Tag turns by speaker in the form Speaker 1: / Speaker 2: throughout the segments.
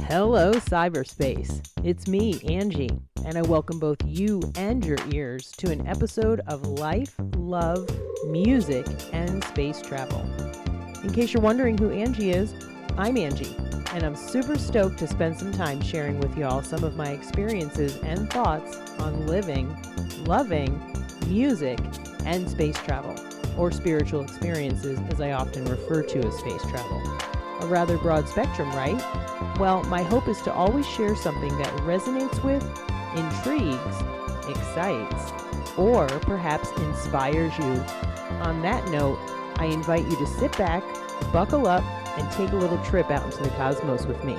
Speaker 1: Hello, cyberspace. It's me, Angie, and I welcome both you and your ears to an episode of Life, Love, Music, and Space Travel. In case you're wondering who Angie is, I'm Angie, and I'm super stoked to spend some time sharing with y'all some of my experiences and thoughts on living, loving, music, and space travel, or spiritual experiences as I often refer to as space travel. A rather broad spectrum, right? Well, my hope is to always share something that resonates with, intrigues, excites, or perhaps inspires you. On that note, I invite you to sit back, buckle up, and take a little trip out into the cosmos with me.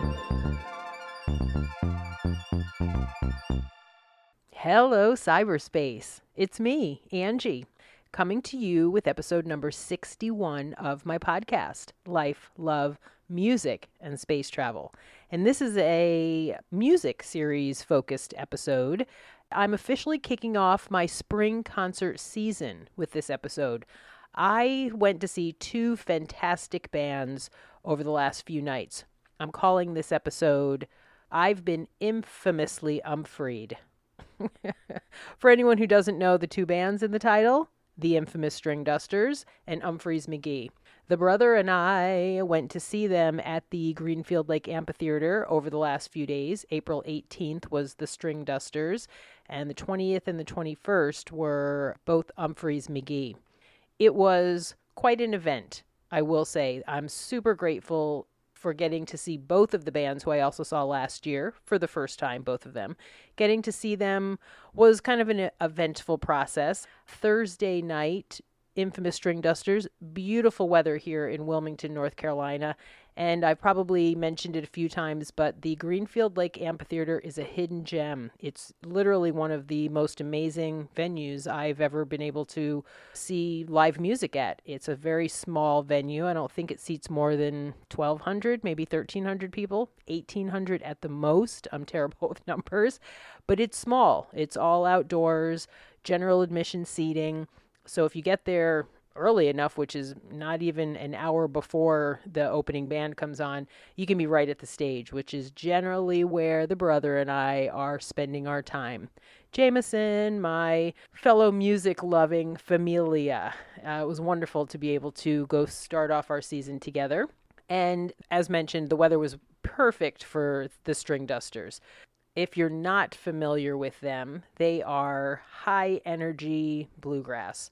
Speaker 1: Hello, cyberspace. It's me, Angie, coming to you with episode number 61 of my podcast, Life, Love, Music, and Space Travel. And this is a music series focused episode. I'm officially kicking off my spring concert season with this episode. I went to see two fantastic bands over the last few nights. I'm calling this episode, I've Been Infamously UMPHREY'D. For anyone who doesn't know the two bands in the title, the infamous Stringdusters and McGee. The brother and I went to see them at the Greenfield Lake Amphitheater over the last few days. April 18th was the Stringdusters, and the 20th and the 21st were both McGee. It was quite an event, I will say. I'm super grateful for getting to see both of the bands who I also saw last year for the first time, both of them. Getting to see them was kind of an eventful process. Thursday night, infamous Stringdusters, beautiful weather here in Wilmington, North Carolina. And I've probably mentioned it a few times, but the Greenfield Lake Amphitheater is a hidden gem. It's literally one of the most amazing venues I've ever been able to see live music at. It's a very small venue. I don't think it seats more than 1,200, maybe 1,300 people, 1,800 at the most. I'm terrible with numbers, but it's small. It's all outdoors, general admission seating. So if you get there early enough, which is not even an hour before the opening band comes on, you can be right at the stage, which is generally where the brother and I are spending our time. Jameson, my fellow music-loving familia. It was wonderful to be able to go start off our season together. And as mentioned, the weather was perfect for the Stringdusters. If you're not familiar with them, they are high-energy bluegrass.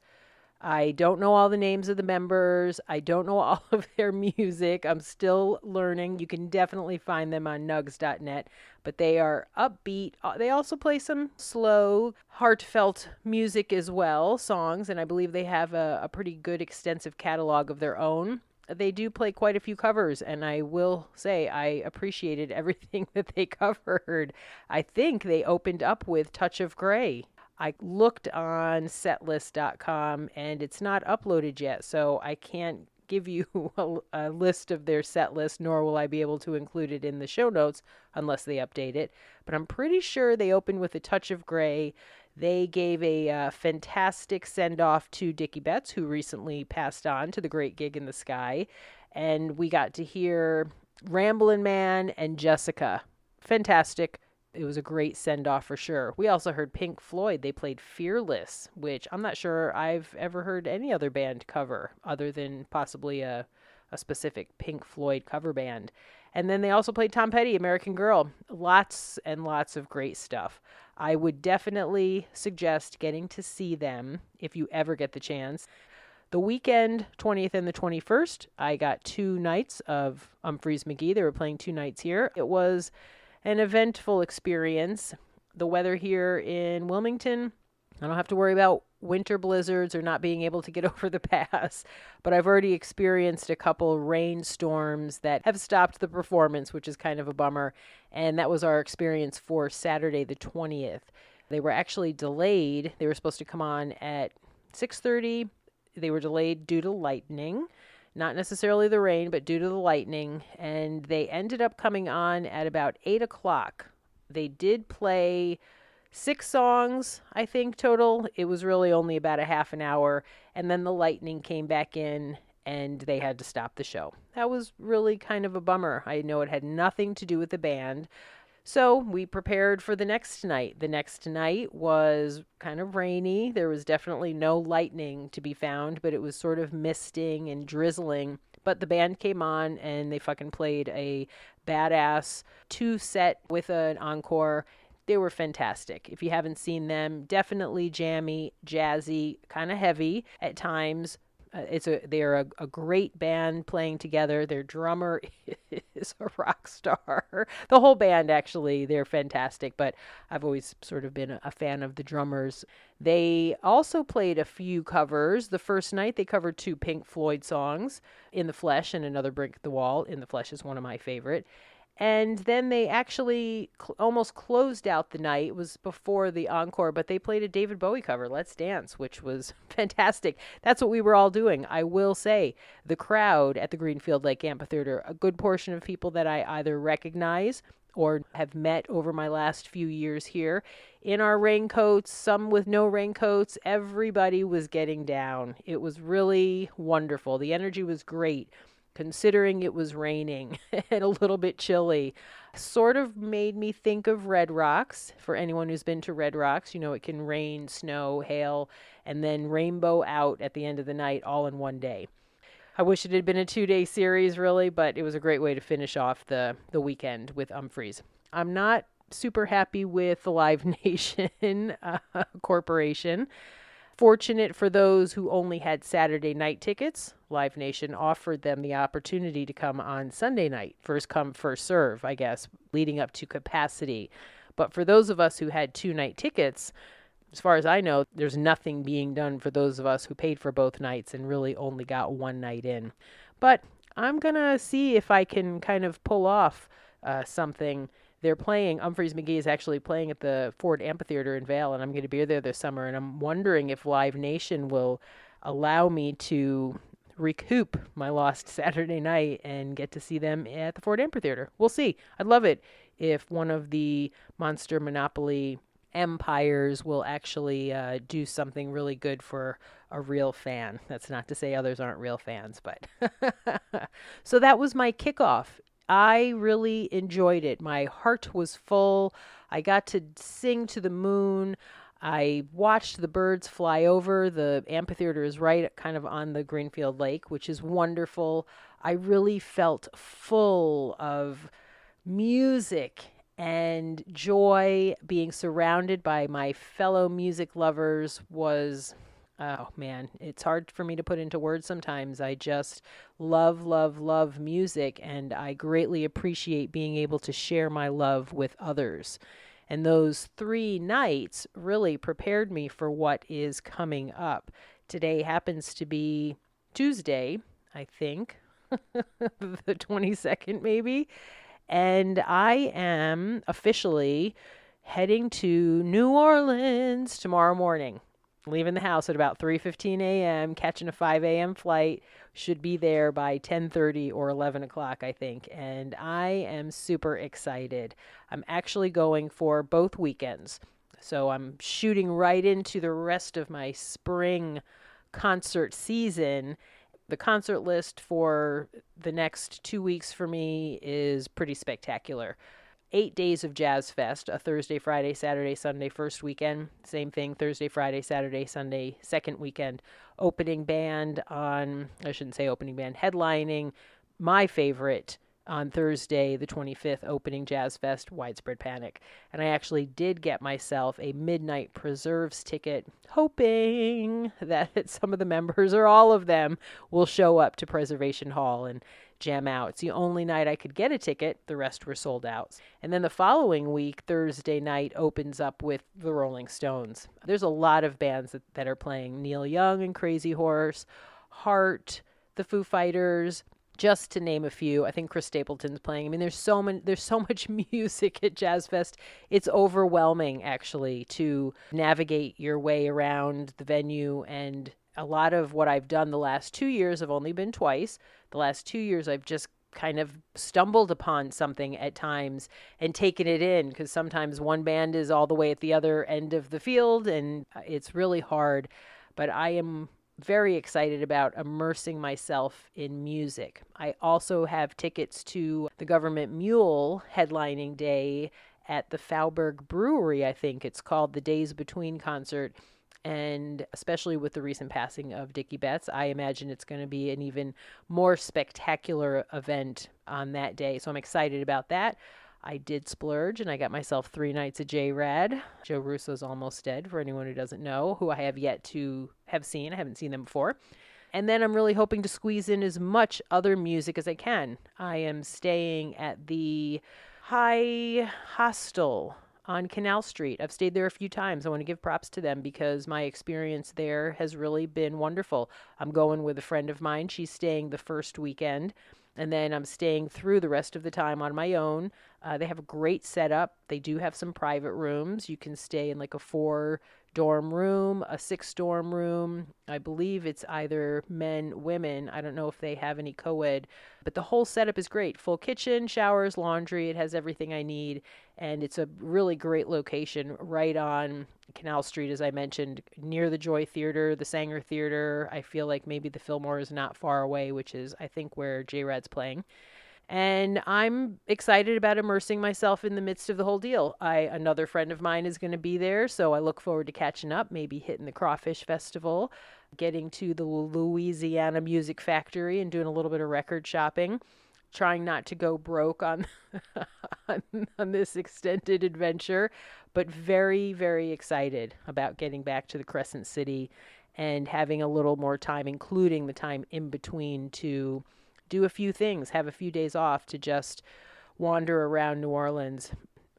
Speaker 1: I don't know all the names of the members. I don't know all of their music. I'm still learning. You can definitely find them on nugs.net, but they are upbeat. They also play some slow, heartfelt music as well, songs, and I believe they have a pretty good extensive catalog of their own. They do play quite a few covers, and I will say I appreciated everything that they covered. I think they opened up with Touch of Grey. I looked on setlist.com, and it's not uploaded yet, so I can't give you a list of their set list, nor will I be able to include it in the show notes unless they update it. But I'm pretty sure they opened with a Touch of Grey. They gave a fantastic send-off to Dickie Betts, who recently passed on to the great gig in the sky. And we got to hear Ramblin' Man and Jessica. Fantastic. It was a great send-off for sure. We also heard Pink Floyd. They played Fearless, which I'm not sure I've ever heard any other band cover other than possibly a specific Pink Floyd cover band. And then they also played Tom Petty, American Girl. Lots and lots of great stuff. I would definitely suggest getting to see them if you ever get the chance. The weekend, 20th and the 21st, I got 2 nights of McGee. They were playing 2 nights here. It was an eventful experience. The weather here in Wilmington, I don't have to worry about winter blizzards or not being able to get over the pass, but I've already experienced a couple rainstorms that have stopped the performance, which is kind of a bummer, and that was our experience for Saturday the 20th. They were actually delayed. They were supposed to come on at 6:30. They were delayed due to lightning. Not necessarily the rain, but due to the lightning, and they ended up coming on at about 8 o'clock. They did play 6 songs, I think, total. It was really only about a half an hour, and then the lightning came back in and they had to stop the show. That was really kind of a bummer. I know it had nothing to do with the band. So we prepared for the next night. The next night was kind of rainy. There was definitely no lightning to be found, but it was sort of misting and drizzling. But the band came on and they fucking played a badass 2-set with an encore. They were fantastic. If you haven't seen them, definitely jammy, jazzy, kind of heavy at times. They're a great band playing together. Their drummer is a rock star. The whole band, actually, they're fantastic, but I've always sort of been a fan of the drummers. They also played a few covers. The first night, they covered 2 Pink Floyd songs, In the Flesh and Another Brick the Wall. In the Flesh is one of my favorite. And then they actually almost closed out the night. It was before the encore, but they played a David Bowie cover, Let's Dance, which was fantastic. That's what we were all doing. I will say the crowd at the Greenfield Lake Amphitheater, a good portion of people that I either recognize or have met over my last few years here, in our raincoats, some with no raincoats. Everybody was getting down. It was really wonderful. The energy was great, considering it was raining and a little bit chilly. Sort of made me think of Red Rocks. For anyone who's been to Red Rocks, you know it can rain, snow, hail, and then rainbow out at the end of the night all in one day. I wish it had been a 2-day series, really, but it was a great way to finish off the weekend with UMPHREY'D. I'm not super happy with the Live Nation Corporation. Fortunate for those who only had Saturday night tickets, Live Nation offered them the opportunity to come on Sunday night. First come, first serve, I guess, leading up to capacity. But for those of us who had 2-night tickets, as far as I know, there's nothing being done for those of us who paid for both nights and really only got one night in. But I'm going to see if I can kind of pull off something. They're playing, McGee is actually playing at the Ford Amphitheater in Vail, and I'm going to be there this summer, and I'm wondering if Live Nation will allow me to recoup my lost Saturday night and get to see them at the Ford Amphitheater. We'll see. I'd love it if one of the Monster Monopoly empires will actually do something really good for a real fan. That's not to say others aren't real fans, but so that was my kickoff. I really enjoyed it. My heart was full. I got to sing to the moon. I watched the birds fly over. The amphitheater is right kind of on the Greenfield Lake, which is wonderful. I really felt full of music and joy. Being surrounded by my fellow music lovers was, oh man, it's hard for me to put into words sometimes. I just love, love, love music, and I greatly appreciate being able to share my love with others. And those 3 nights really prepared me for what is coming up. Today happens to be Tuesday, I think, the 22nd maybe, and I am officially heading to New Orleans tomorrow morning. Leaving the house at about 3:15 a.m., catching a 5 a.m. flight, should be there by 10:30 or 11 o'clock, I think, and I am super excited. I'm actually going for both weekends, so I'm shooting right into the rest of my spring concert season. The concert list for the next 2 weeks for me is pretty spectacular. 8 days of Jazz Fest, a Thursday, Friday, Saturday, Sunday, first weekend. Same thing, Thursday, Friday, Saturday, Sunday, second weekend. Opening band on, I shouldn't say opening band, headlining my favorite on Thursday, the 25th, opening Jazz Fest, Widespread Panic. And I actually did get myself a Midnight Preserves ticket, hoping that some of the members, or all of them, will show up to Preservation Hall and jam out. It's the only night I could get a ticket. The rest were sold out. And then the following week, Thursday night, opens up with the Rolling Stones. There's a lot of bands that are playing. Neil Young and Crazy Horse, Heart, the Foo Fighters, just to name a few. I think Chris Stapleton's playing. I mean, there's so much music at Jazz Fest. It's overwhelming, actually, to navigate your way around the venue. And a lot of what I've done the last 2 years, I've only been twice. The last 2 years, I've just kind of stumbled upon something at times and taken it in, because sometimes one band is all the way at the other end of the field and it's really hard. But I am very excited about immersing myself in music. I also have tickets to the Government Mule headlining day at the Faubourg Brewery, I think it's called, the Days Between concert. And especially with the recent passing of Dickie Betts, I imagine it's going to be an even more spectacular event on that day. So I'm excited about that. I did splurge, and I got myself 3 nights of J-Rad. Joe Russo's Almost Dead, for anyone who doesn't know, who I have yet to have seen. I haven't seen them before. And then I'm really hoping to squeeze in as much other music as I can. I am staying at the High Hostel on Canal Street. I've stayed there a few times. I want to give props to them because my experience there has really been wonderful. I'm going with a friend of mine. She's staying the first weekend, and then I'm staying through the rest of the time on my own. They have a great setup. They do have some private rooms. You can stay in like a 4-dorm room, a 6-dorm room. I believe it's either men, women. I don't know if they have any co-ed, but the whole setup is great. Full kitchen, showers, laundry. It has everything I need, and it's a really great location right on Canal Street, as I mentioned, near the Joy Theater, the Sanger Theater. I feel like maybe the Fillmore is not far away, which is, I think, where J-Rad's playing. And I'm excited about immersing myself in the midst of the whole deal. Another friend of mine is going to be there, so I look forward to catching up, maybe hitting the Crawfish Festival, getting to the Louisiana Music Factory and doing a little bit of record shopping, trying not to go broke on on this extended adventure, but very, very excited about getting back to the Crescent City and having a little more time, including the time in between, to do a few things, have a few days off to just wander around New Orleans.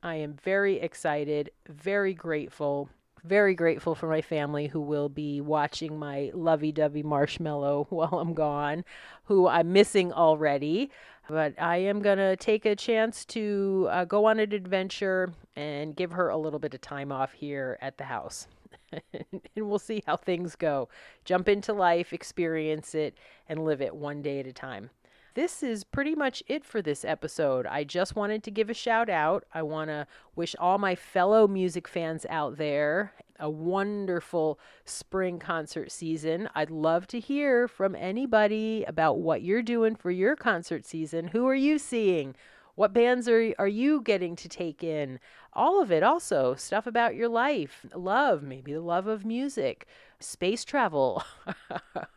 Speaker 1: I am very excited, very grateful for my family who will be watching my lovey-dovey marshmallow while I'm gone, who I'm missing already. But I am going to take a chance to go on an adventure and give her a little bit of time off here at the house. And we'll see how things go. Jump into life, experience it, and live it one day at a time. This is pretty much it for this episode. I just wanted to give a shout out. I want to wish all my fellow music fans out there a wonderful spring concert season. I'd love to hear from anybody about what you're doing for your concert season. Who are you seeing? What bands are you getting to take in? All of it also. Stuff about your life. Love, maybe the love of music. Space travel.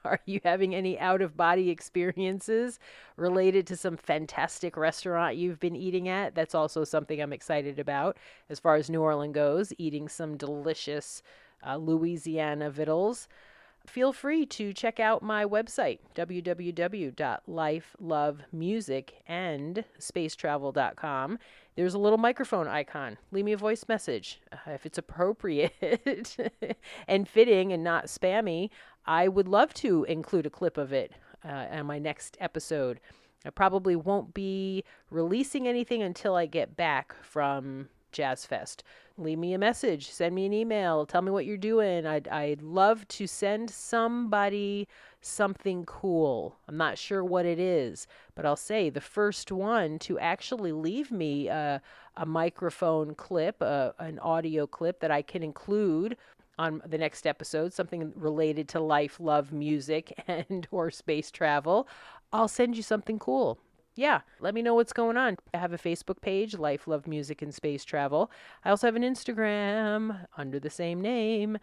Speaker 1: Are you having any out-of-body experiences related to some fantastic restaurant you've been eating at? That's also something I'm excited about as far as New Orleans goes, eating some delicious Louisiana victuals. Feel free to check out my website, www.lifelovemusicandspacetravel.com. There's a little microphone icon. Leave me a voice message. If it's appropriate and fitting and not spammy, I would love to include a clip of it on my next episode. I probably won't be releasing anything until I get back from Jazz Fest. Leave me a message, send me an email, tell me what you're doing. I'd love to send somebody something cool. I'm not sure what it is, but I'll say the first one to actually leave me a microphone clip, an audio clip that I can include on the next episode, something related to life, love, music, and or space travel. I'll send you something cool. Yeah, let me know what's going on. I have a Facebook page, Life, Love, Music, and Space Travel. I also have an Instagram under the same name.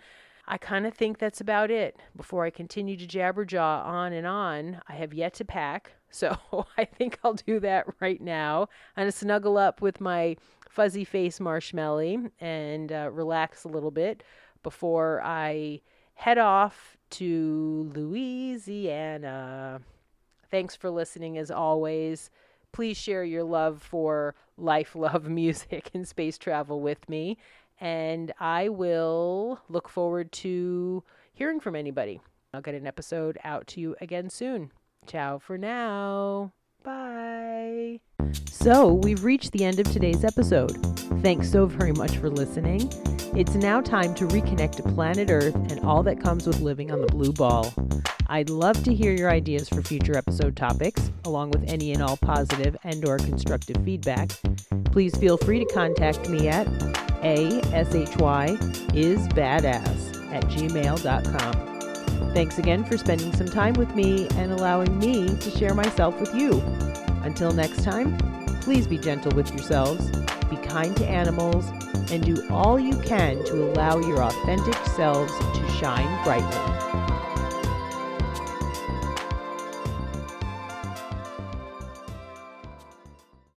Speaker 1: I kind of think that's about it. Before I continue to jabberjaw on and on, I have yet to pack, so I think I'll do that right now. I'm going to snuggle up with my fuzzy face marshmallow and relax a little bit before I head off to Louisiana. Thanks for listening as always. Please share your love for life, love, music, and space travel with me. And I will look forward to hearing from anybody. I'll get an episode out to you again soon. Ciao for now. Bye. So we've reached the end of today's episode. Thanks so very much for listening. It's now time to reconnect to planet Earth and all that comes with living on the blue ball. I'd love to hear your ideas for future episode topics, along with any and all positive and or constructive feedback. Please feel free to contact me at ashyisbadass@gmail.com. Thanks again for spending some time with me and allowing me to share myself with you. Until next time, please be gentle with yourselves, be kind to animals, and do all you can to allow your authentic selves to shine brightly.